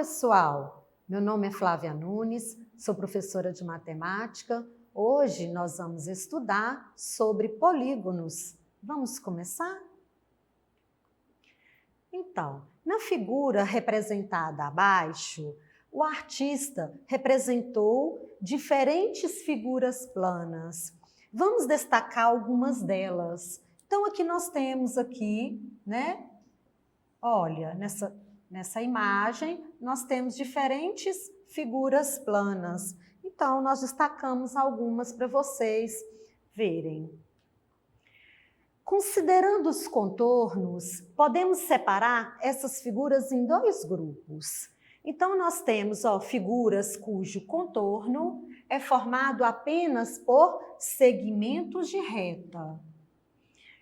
pessoal! Meu nome é Flávia Nunes, sou professora de matemática. Hoje nós vamos estudar sobre polígonos. Vamos começar? Então, na figura representada abaixo, o artista representou diferentes figuras planas. Vamos destacar algumas delas. Então, aqui nós temos né? Olha, nessa imagem, nós temos diferentes figuras planas. Então, nós destacamos algumas para vocês verem. Considerando os contornos, podemos separar essas figuras em dois grupos. Então, nós temos figuras cujo contorno é formado apenas por segmentos de reta.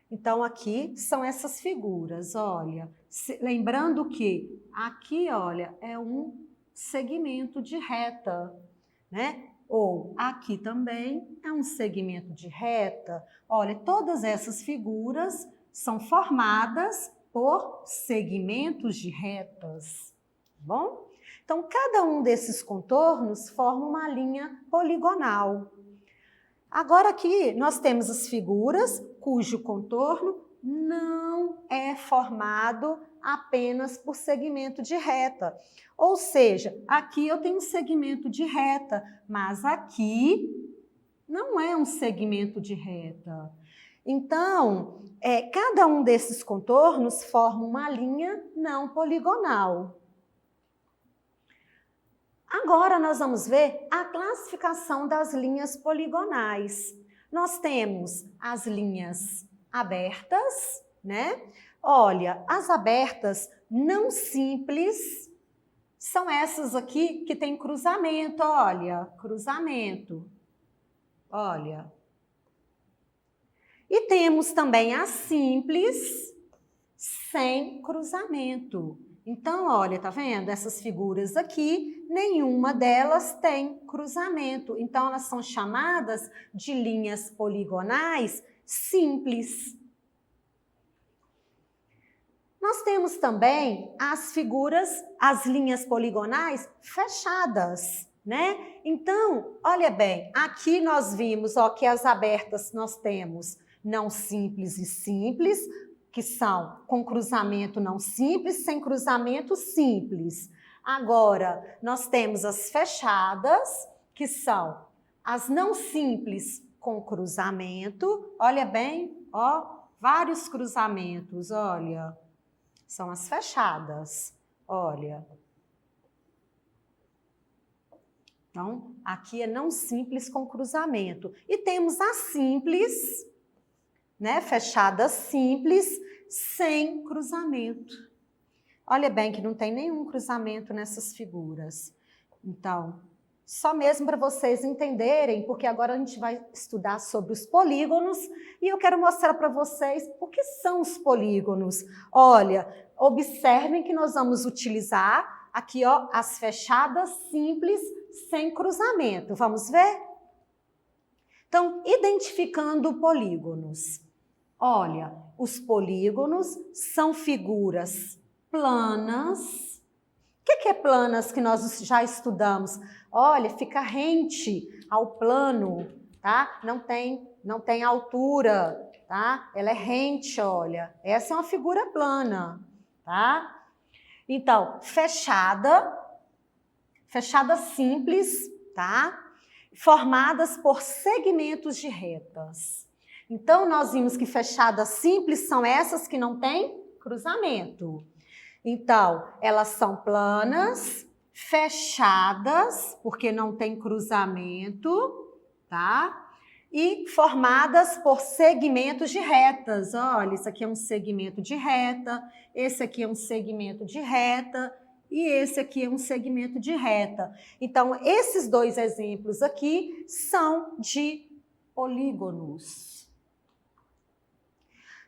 Então, aqui são essas figuras, olha. Lembrando que aqui, olha, é um segmento de reta, né? Ou aqui também é um segmento de reta. Olha, todas essas figuras são formadas por segmentos de retas, tá bom? Então, cada um desses contornos forma uma linha poligonal. Agora aqui nós temos as figuras cujo contorno não é formado apenas por segmento de reta. Ou seja, aqui eu tenho um segmento de reta, mas aqui não é um segmento de reta. Então, cada um desses contornos forma uma linha não poligonal. Agora nós vamos ver a classificação das linhas poligonais. Nós temos as linhas abertas, né? Olha, as abertas não simples são essas aqui que tem cruzamento, olha, cruzamento. Olha. E temos também as simples sem cruzamento. Então, olha, tá vendo? Essas figuras aqui, nenhuma delas tem cruzamento. Então, elas são chamadas de linhas poligonais simples. Nós temos também as linhas poligonais fechadas, né? Então, olha bem, aqui nós vimos que as abertas nós temos não simples e simples, que são com cruzamento não simples, sem cruzamento simples. Agora, nós temos as fechadas, que são as não simples com cruzamento. Olha bem, vários cruzamentos, olha. São as fechadas, olha. Então, aqui é não simples com cruzamento. E temos as simples, né, fechadas simples, sem cruzamento. Olha bem que não tem nenhum cruzamento nessas figuras. Então, só mesmo para vocês entenderem, porque agora a gente vai estudar sobre os polígonos e eu quero mostrar para vocês o que são os polígonos. Olha, observem que nós vamos utilizar aqui, as fechadas simples sem cruzamento. Vamos ver? Então, identificando polígonos. Olha, os polígonos são figuras planas. O que é planas que nós já estudamos? Olha, fica rente ao plano, tá? Não tem altura, tá? Ela é rente, olha. Essa é uma figura plana, tá? Então, fechada simples, tá? Formadas por segmentos de retas. Então, nós vimos que fechadas simples são essas que não têm cruzamento. Então, elas são planas, fechadas, porque não tem cruzamento, tá? E formadas por segmentos de retas. Olha, isso aqui é um segmento de reta, esse aqui é um segmento de reta e esse aqui é um segmento de reta. Então, esses dois exemplos aqui são de polígonos.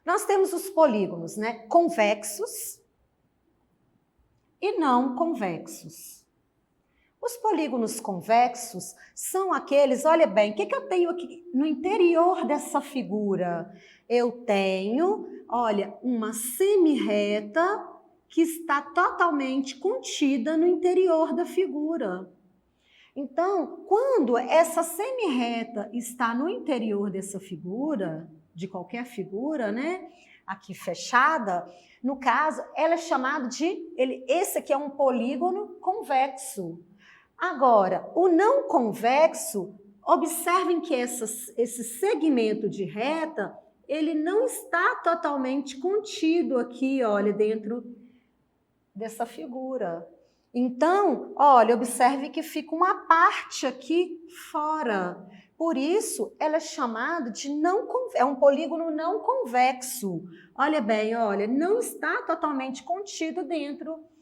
Nós temos os polígonos, né, convexos e não convexos. Os polígonos convexos são aqueles, olha bem, o que eu tenho aqui no interior dessa figura? Eu tenho, olha, uma semirreta que está totalmente contida no interior da figura. Então, quando essa semirreta está no interior dessa figura, de qualquer figura, né, aqui fechada, no caso, ela é chamada de, esse aqui é um polígono convexo. Agora, o não convexo, observem que esse segmento de reta, ele não está totalmente contido aqui, olha, dentro dessa figura. Então, olha, observe que fica uma parte aqui fora. Por isso, ela é chamada de é um polígono não convexo. Olha bem, olha, não está totalmente contido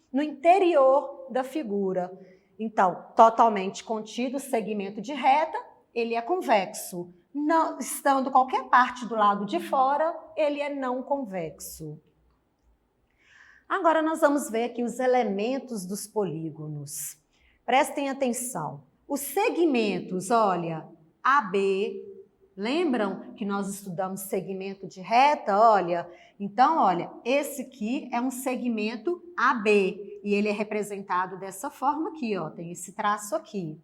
no interior da figura. Então, totalmente contido, o segmento de reta, ele é convexo. Não, estando qualquer parte do lado de fora, ele é não convexo. Agora nós vamos ver aqui os elementos dos polígonos. Prestem atenção. Os segmentos, olha, AB, lembram que nós estudamos segmento de reta? Olha, então, olha, esse aqui é um segmento AB e ele é representado dessa forma aqui, ó, tem esse traço aqui.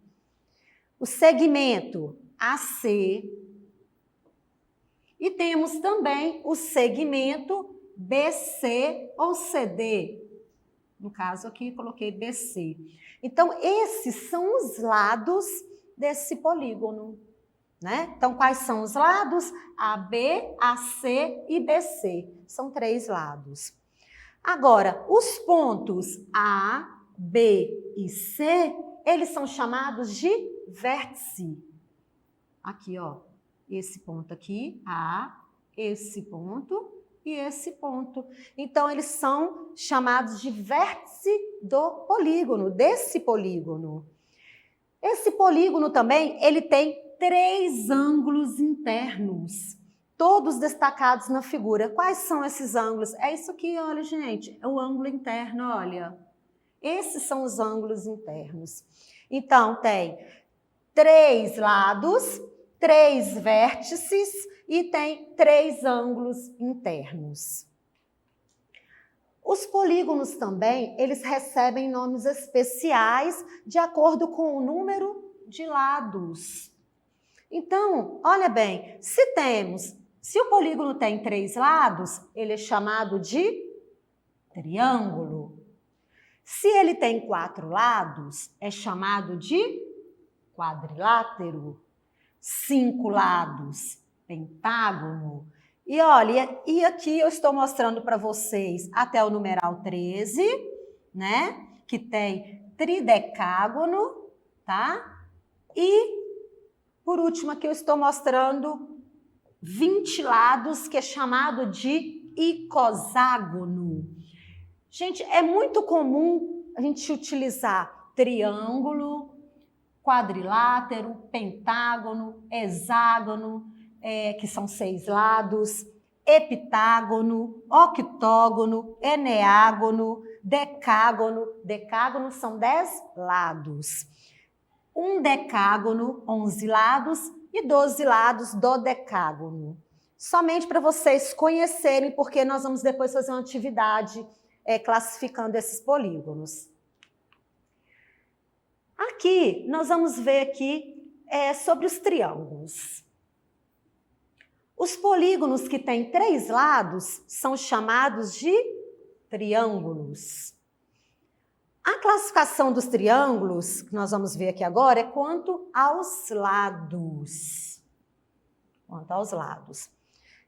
O segmento AC e temos também o segmento BC ou CD. No caso aqui, coloquei BC. Então, esses são os lados desse polígono, né? Então, quais são os lados? AB, AC e BC. São 3 lados. Agora, os pontos A, B e C, eles são chamados de vértice. Aqui, ó, esse ponto aqui, A, esse ponto e esse ponto. Então, eles são chamados de vértice do polígono, desse polígono. Esse polígono também, ele tem 3 ângulos internos, todos destacados na figura. Quais são esses ângulos? É isso aqui, olha, gente, é o ângulo interno, olha. Esses são os ângulos internos. Então, tem 3 lados, 3 vértices e tem 3 ângulos internos. Os polígonos também, eles recebem nomes especiais de acordo com o número de lados. Então, olha bem, se o polígono tem 3 lados, ele é chamado de triângulo. Se ele tem 4 lados, é chamado de quadrilátero. 5 lados, pentágono. E olha, e aqui eu estou mostrando para vocês até o numeral 13, né? Que tem tridecágono, tá? E, por último, aqui eu estou mostrando 20 lados, que é chamado de icoságono. Gente, é muito comum a gente utilizar triângulo, quadrilátero, pentágono, hexágono, que são 6 lados, heptágono, octógono, eneágono, decágono. Decágono são 10 lados. Um decágono, 11 lados e 12 lados do decágono. Somente para vocês conhecerem, porque nós vamos depois fazer uma atividade classificando esses polígonos. Aqui, nós vamos ver aqui sobre os triângulos. Os polígonos que têm 3 lados são chamados de triângulos. A classificação dos triângulos, que nós vamos ver aqui agora, é quanto aos lados. Quanto aos lados.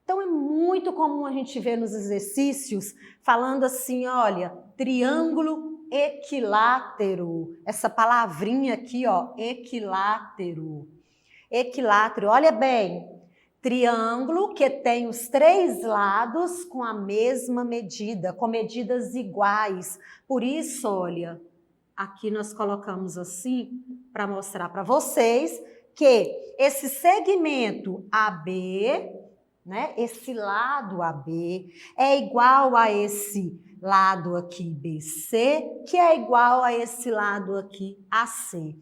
Então, é muito comum a gente ver nos exercícios falando assim, olha, triângulo equilátero. Essa palavrinha aqui, ó, equilátero. Equilátero, olha bem, triângulo que tem os 3 lados com a mesma medida, com medidas iguais. Por isso, olha, aqui nós colocamos assim para mostrar para vocês que esse segmento AB, né, esse lado AB é igual a esse lado aqui BC, que é igual a esse lado aqui AC.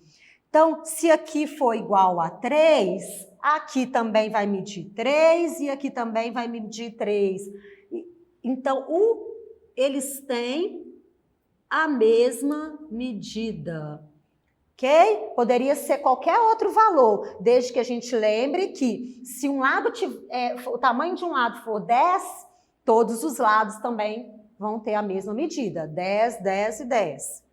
Então, se aqui for igual a 3, aqui também vai medir 3 e aqui também vai medir 3. Então, eles têm a mesma medida. Ok? Poderia ser qualquer outro valor, desde que a gente lembre que se um lado o tamanho de um lado for 10, todos os lados também vão ter a mesma medida, 10, 10 e 10.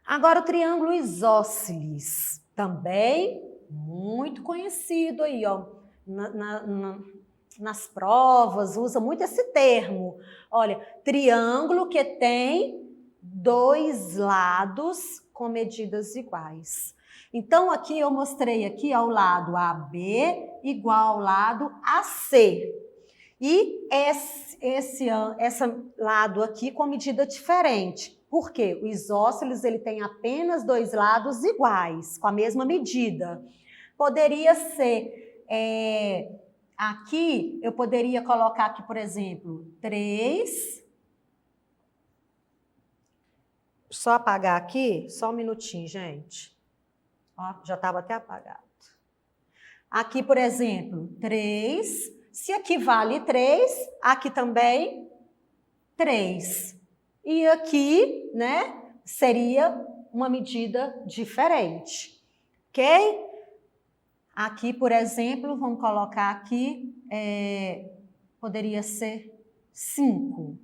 Agora o triângulo isósceles, também muito conhecido aí, ó, nas provas, usa muito esse termo. Olha, triângulo que tem dois lados com medidas iguais. Então, aqui eu mostrei aqui ao lado AB igual ao lado AC. E esse lado aqui com medida diferente. Por quê? O isósceles ele tem apenas dois lados iguais, com a mesma medida. Poderia ser, aqui, eu poderia colocar aqui, por exemplo, 3. Só apagar aqui, só um minutinho, gente. Ó, já estava até apagado. Aqui, por exemplo, 3. Se aqui vale 3, aqui também 3. E aqui, né, seria uma medida diferente, ok? Aqui, por exemplo, vamos colocar aqui, poderia ser 5.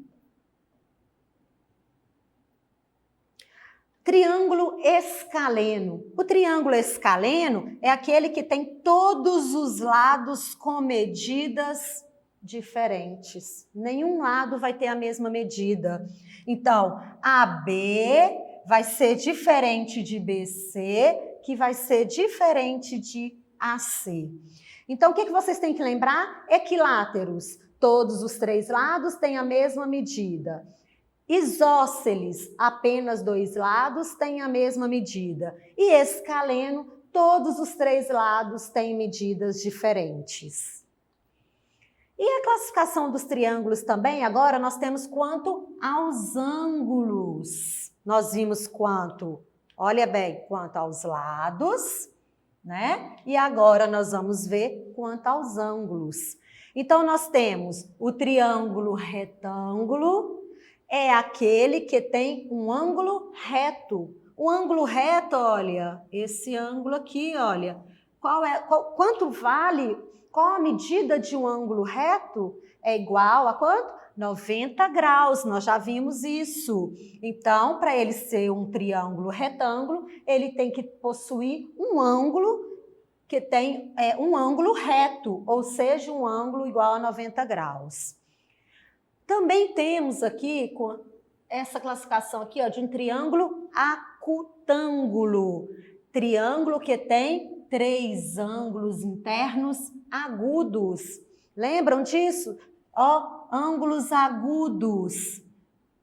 Triângulo escaleno. O triângulo escaleno é aquele que tem todos os lados com medidas diferentes. Nenhum lado vai ter a mesma medida. Então, AB vai ser diferente de BC, que vai ser diferente de AC. Então, o que vocês têm que lembrar? Equiláteros. Todos os três lados têm a mesma medida. Isósceles, apenas dois lados têm a mesma medida. E escaleno, todos os três lados têm medidas diferentes. E a classificação dos triângulos também, agora nós temos quanto aos ângulos. Nós vimos quanto, olha bem, quanto aos lados, né? E agora nós vamos ver quanto aos ângulos. Então, nós temos o triângulo retângulo, é aquele que tem um ângulo reto. O ângulo reto, olha, esse ângulo aqui, olha, quanto vale, qual a medida de um ângulo reto? É igual a quanto? 90 graus, nós já vimos isso. Então, para ele ser um triângulo retângulo, ele tem que possuir um ângulo que tem um ângulo reto, ou seja, um ângulo igual a 90 graus. Também temos aqui essa classificação aqui, ó, de um triângulo acutângulo. Triângulo que tem 3 ângulos internos agudos. Lembram disso? Ó, ângulos agudos.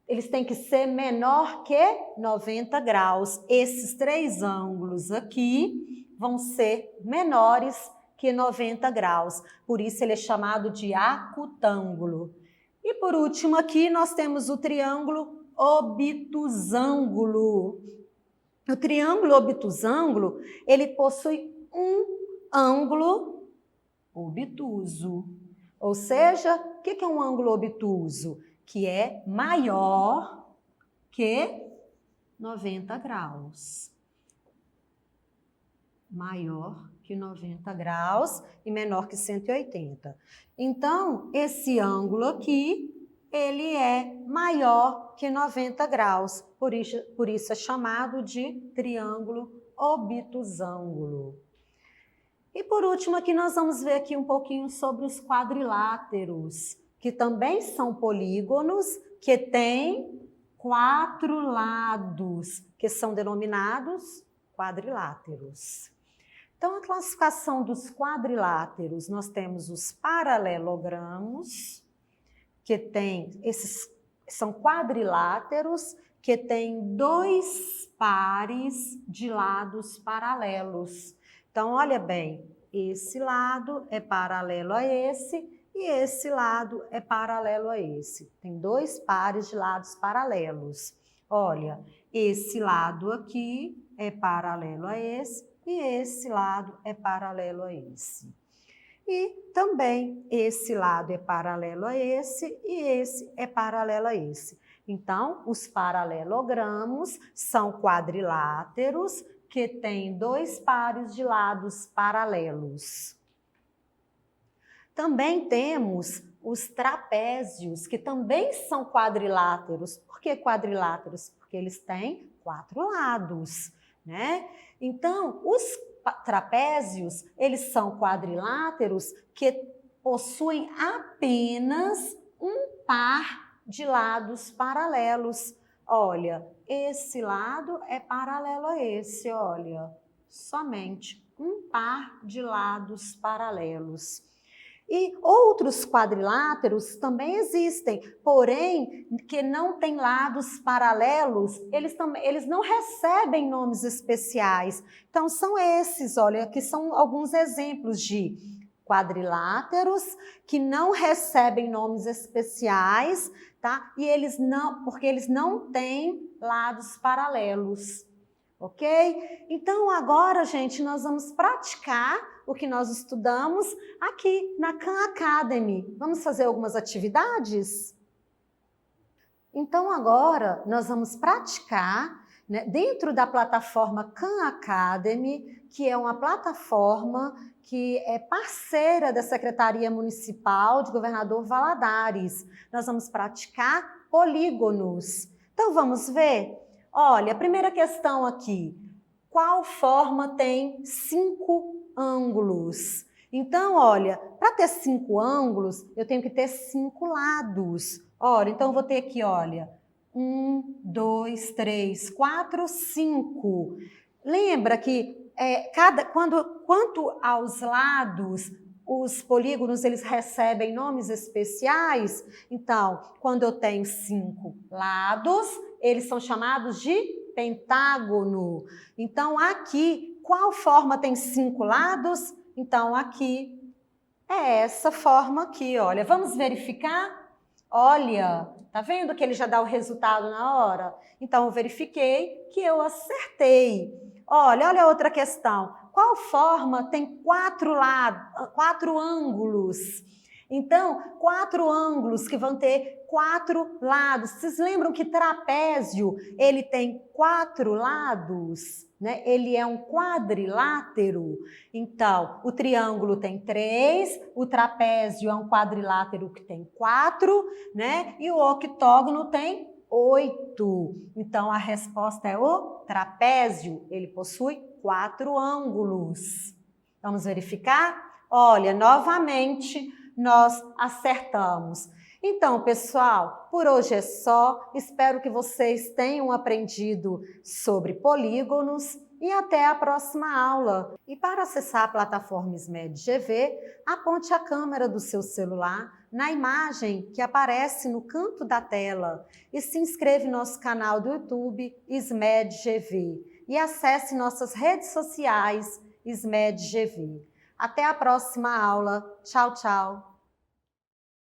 Eles têm que ser menor que 90 graus. Esses 3 ângulos aqui vão ser menores que 90 graus. Por isso ele é chamado de acutângulo. E por último aqui nós temos o triângulo obtusângulo. O triângulo obtusângulo, ele possui um ângulo obtuso. Ou seja, o que é um ângulo obtuso? Que é maior que 90 graus. Maior que 90 graus e menor que 180. Então, esse ângulo aqui, ele é maior que 90 graus. Por isso é chamado de triângulo obtusângulo. E por último, aqui nós vamos ver aqui um pouquinho sobre os quadriláteros, que também são polígonos que têm 4 lados, que são denominados quadriláteros. Então, a classificação dos quadriláteros, nós temos os paralelogramos, são quadriláteros que têm 2 pares de lados paralelos. Então, olha bem, esse lado é paralelo a esse e esse lado é paralelo a esse. Tem 2 pares de lados paralelos. Olha, esse lado aqui é paralelo a esse e esse lado é paralelo a esse. E também esse lado é paralelo a esse e esse é paralelo a esse. Então, os paralelogramos são quadriláteros que têm 2 pares de lados paralelos. Também temos os trapézios, que também são quadriláteros. Por que quadriláteros? Porque eles têm 4 lados, né? Então, os trapézios, eles são quadriláteros que possuem apenas um par de lados paralelos. Olha, esse lado é paralelo a esse, olha, somente um par de lados paralelos. E outros quadriláteros também existem, porém, que não têm lados paralelos, eles não recebem nomes especiais. Então, são esses, olha, que são alguns exemplos de quadriláteros que não recebem nomes especiais, tá? E porque eles não têm lados paralelos. Ok? Então, agora, gente, nós vamos praticar o que nós estudamos aqui na Khan Academy. Vamos fazer algumas atividades? Então, agora, nós vamos praticar, né, dentro da plataforma Khan Academy, que é uma plataforma que é parceira da Secretaria Municipal de Governador Valadares. Nós vamos praticar polígonos. Então, vamos ver? Olha, a primeira questão aqui, qual forma tem 5 ângulos? Então, olha, para ter 5 ângulos, eu tenho que ter 5 lados. Olha, então eu vou ter aqui, olha, 1, 2, 3, 4, 5. Lembra que quanto aos lados, os polígonos, eles recebem nomes especiais. Então, quando eu tenho 5 lados, eles são chamados de pentágono. Então, aqui, qual forma tem 5 lados? Então, aqui é essa forma aqui, olha. Vamos verificar? Olha, tá vendo que ele já dá o resultado na hora? Então, eu verifiquei que eu acertei. Olha outra questão. Qual forma tem 4 ângulos? Então, 4 ângulos que vão ter 4 lados. Vocês lembram que trapézio, ele tem 4 lados, né? Ele é um quadrilátero. Então, o triângulo tem 3, o trapézio é um quadrilátero que tem 4, né? E o octógono tem 8. Então, a resposta é o trapézio. Ele possui 4 ângulos. Vamos verificar? Olha, novamente, nós acertamos. Então, pessoal, por hoje é só. Espero que vocês tenham aprendido sobre polígonos e até a próxima aula. E para acessar a plataforma SMED GV, aponte a câmera do seu celular na imagem que aparece no canto da tela e se inscreva em nosso canal do YouTube SMED GV e acesse nossas redes sociais SMED GV. Até a próxima aula. Tchau, tchau.